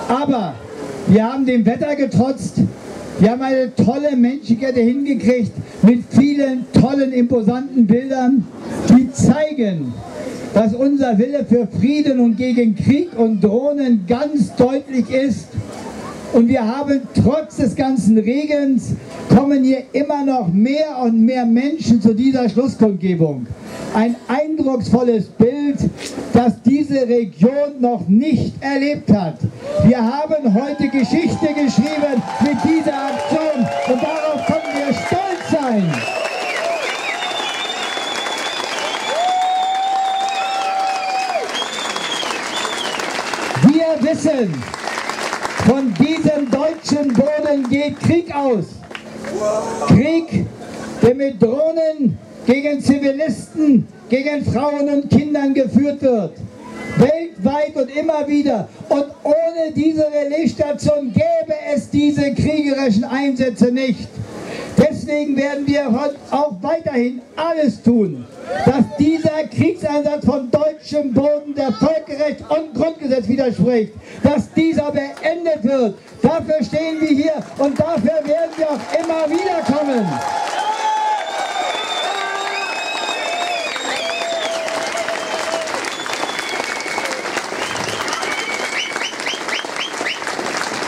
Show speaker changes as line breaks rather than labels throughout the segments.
Aber wir haben dem Wetter getrotzt. Wir haben eine tolle Menschenkette hingekriegt mit vielen tollen, imposanten Bildern, die zeigen, dass unser Wille für Frieden und gegen Krieg und Drohnen ganz deutlich ist. Und wir haben trotz des ganzen Regens, kommen hier immer noch mehr und mehr Menschen zu dieser Schlußkundgebung. Ein eindrucksvolles Bild, das diese Region noch nicht erlebt hat. Wir haben heute Geschichte geschrieben mit dieser Aktion und darauf können wir stolz sein. Wir wissen, von diesem deutschen Boden geht Krieg aus. Krieg, der mit Drohnen gegen Zivilisten, gegen Frauen und Kindern geführt wird. Weltweit und immer wieder. Und ohne diese Relaisstation gäbe es diese kriegerischen Einsätze nicht. Deswegen werden wir auch weiterhin alles tun, dass dieser Kriegseinsatz von deutschem Boden der Völkerrecht und Grundgesetz widerspricht, dass dieser beendet wird. Dafür stehen wir hier und dafür werden wir auch immer wieder kommen.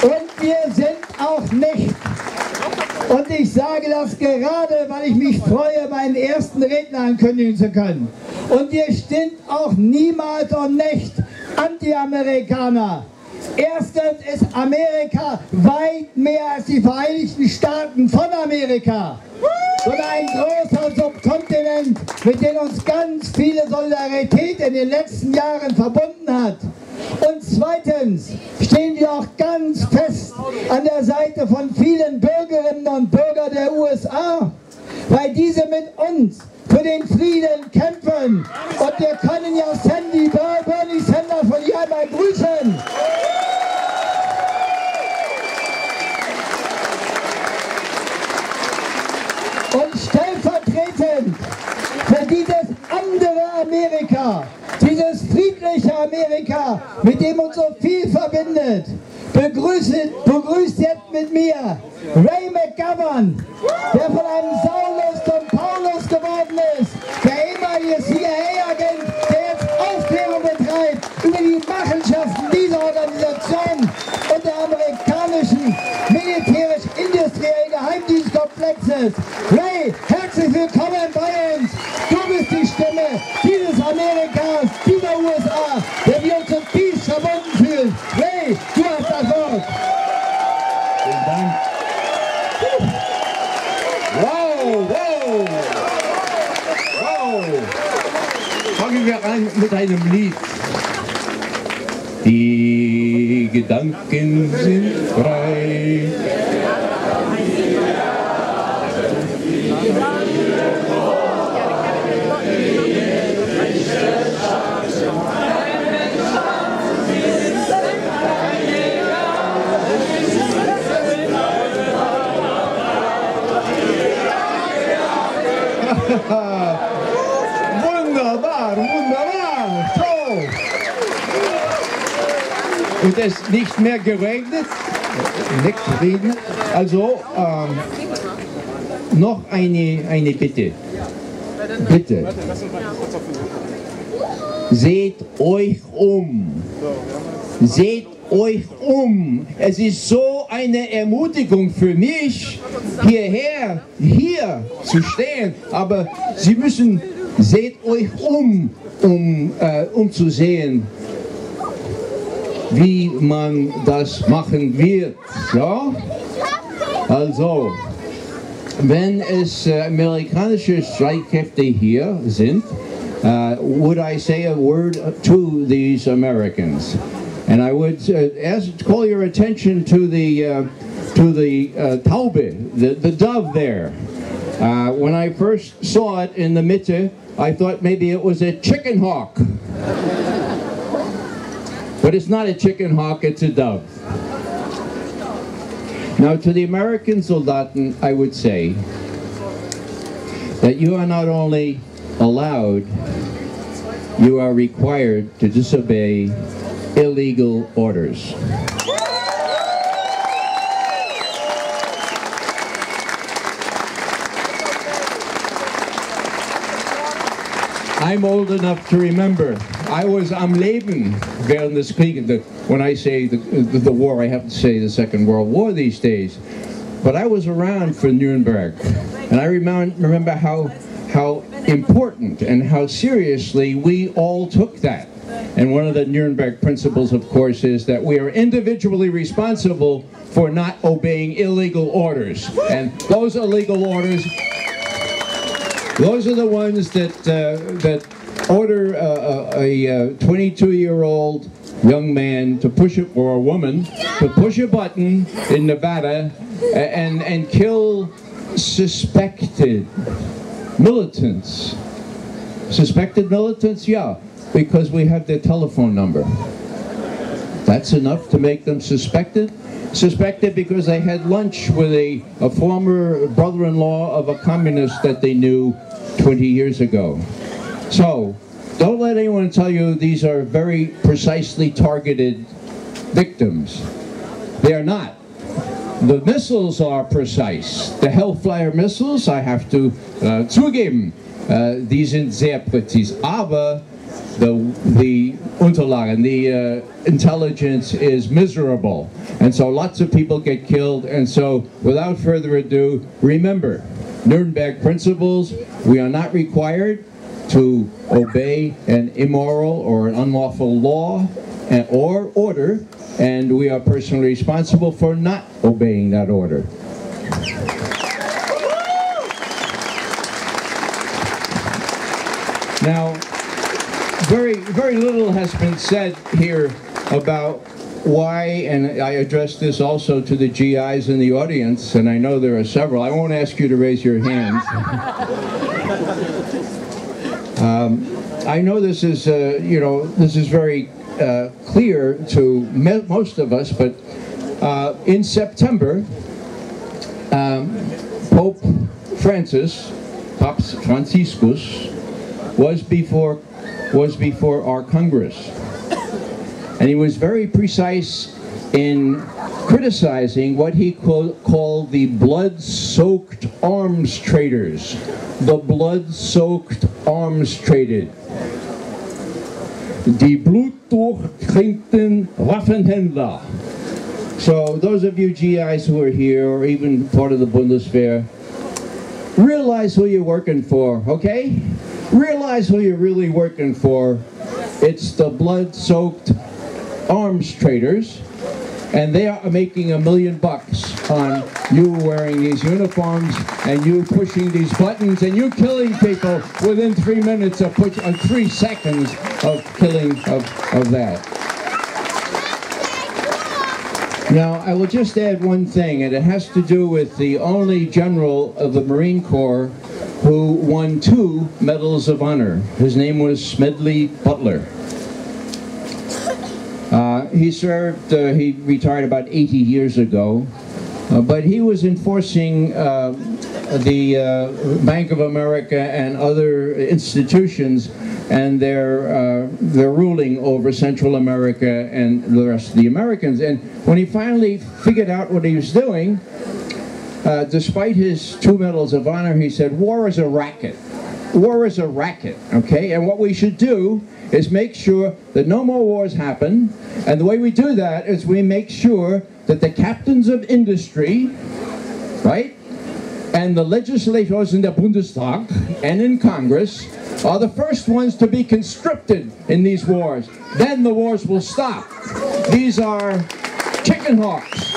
Und wir sind auch nicht. Und ich sage das gerade, weil ich mich freue, meinen ersten Redner ankündigen zu können. Und wir sind auch niemals und nicht Anti-Amerikaner. Erstens ist Amerika weit mehr als die Vereinigten Staaten von Amerika. Und ein großer Subkontinent, mit dem uns ganz viele Solidarität in den letzten Jahren verbunden hat. Und zweitens stehen wir auch ganz fest an der Seite von vielen Bürgerinnen und Bürgern der USA, weil diese mit uns für den Frieden kämpfen. Und wir können ja Bernie Sanders von hier einmal grüßen. Und stellvertretend für dieses andere Amerika, dieses friedliche Amerika, mit dem uns so viel verbindet, begrüßt jetzt mit mir Ray McGovern, der von einem Saulus zum Paulus geworden ist, der ehemalige CIA-Agent, der jetzt Aufklärung betreibt über die Machenschaften dieser Organisation und der amerikanischen militärisch-industriellen Geheimdienstkomplexes. Ray, herzlich willkommen bei uns. Du bist die Stimme dieses Amerikas, dieser USA, der wir uns zutiefst verbunden fühlen. Ray, du hast das Wort.
Vielen Dank. Wow, wow, wow. Fangen wir an mit einem Lied. Die Gedanken sind frei.
Wunderbar, wunderbar. So.
Und es nicht mehr geregnet. Also noch eine Bitte. Bitte. Seht euch um. Seht euch um. Es ist so eine Ermutigung für mich, hier zu stehen. Aber Sie müssen, seht euch um zu sehen, wie man das machen wird. Ja? Also, wenn es amerikanische Streitkräfte hier sind, would I say a word to these Americans? And I would call your attention to the Taube, the dove there. When I first saw it in the Mitte, I thought maybe it was a chicken hawk. But it's not a chicken hawk, it's a dove. Now to the American Soldaten, I would say that you are not only allowed, you are required to disobey illegal orders. I'm old enough to remember. I was am Leben während des Krieges. When I say the war, I have to say the Second World War these days. But I was around for Nuremberg, and I remember how important and how seriously we all took that. And one of the Nuremberg principles, of course, is that we are individually responsible for not obeying illegal orders. And those illegal orders, those are the ones that order a 22-year-old young man to push it, or a woman, to push a button in Nevada and kill suspected militants. Suspected militants? Yeah, because we have their telephone number. That's enough to make them suspected? Suspected because they had lunch with a former brother-in-law of a communist that they knew 20 years ago. So, don't let anyone tell you these are very precisely targeted victims. They are not. The missiles are precise. The Hellfire missiles, I have to zugeben, die sind sehr präzise. Aber the Unterlagen, the intelligence is miserable. And so lots of people get killed. And so, without further ado, remember, Nuremberg principles, we are not required to obey an immoral or an unlawful law or order, and we are personally responsible for not obeying that order. Now, very little has been said here about why, and I address this also to the GIs in the audience, and I know there are several. I won't ask you to raise your hands. I know this is, this is very clear to most of us, but in September, Pope Francis, Papst Franciscus, was before our Congress, and he was very precise in criticizing what he called the blood-soaked arms traders. The blood-soaked arms traded. Die blutdurchtränkten Waffenhändler. So those of you GIs who are here, or even part of the Bundeswehr, realize who you're working for, okay? Realize who you're really working for. It's the blood-soaked arms traders, and they are making $1 million on you wearing these uniforms and you pushing these buttons and you killing people within 3 minutes of 3 seconds of killing of that. Now, I will just add one thing, and it has to do with the only general of the Marine Corps who won 2 Medals of Honor. His name was Smedley Butler. He served, he retired about 80 years ago, but he was enforcing the Bank of America and other institutions and their ruling over Central America and the rest of the Americans. And when he finally figured out what he was doing, despite his 2 Medals of Honor, he said, war is a racket. War is a racket, okay? And what we should do is make sure that no more wars happen, and the way we do that is we make sure that the captains of industry, right, and the legislators in the Bundestag and in Congress are the first ones to be conscripted in these wars. Then the wars will stop. These are chicken hawks.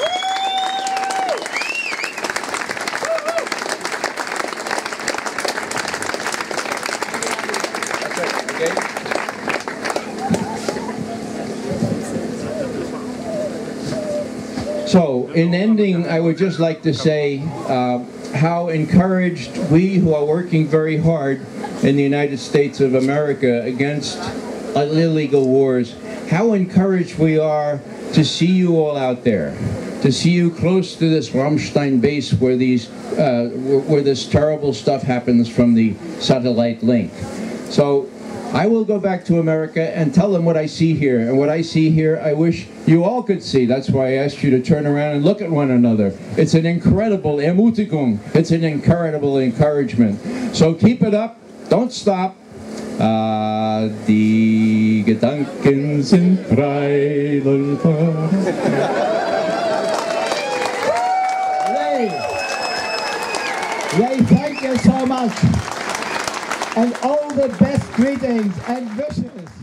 So, in ending, I would just like to say how encouraged we who are working very hard in the United States of America against illegal wars, how encouraged we are to see you all out there, to see you close to this Ramstein base where where this terrible stuff happens from the satellite link. So, I will go back to America and tell them what I see here. And what I see here, I wish you all could see. That's why I asked you to turn around and look at one another. It's an incredible Ermutigung. It's an incredible encouragement. So keep it up. Don't stop. Die Gedanken sind frei.
Ray, thank you so much. And all the best greetings and wishes.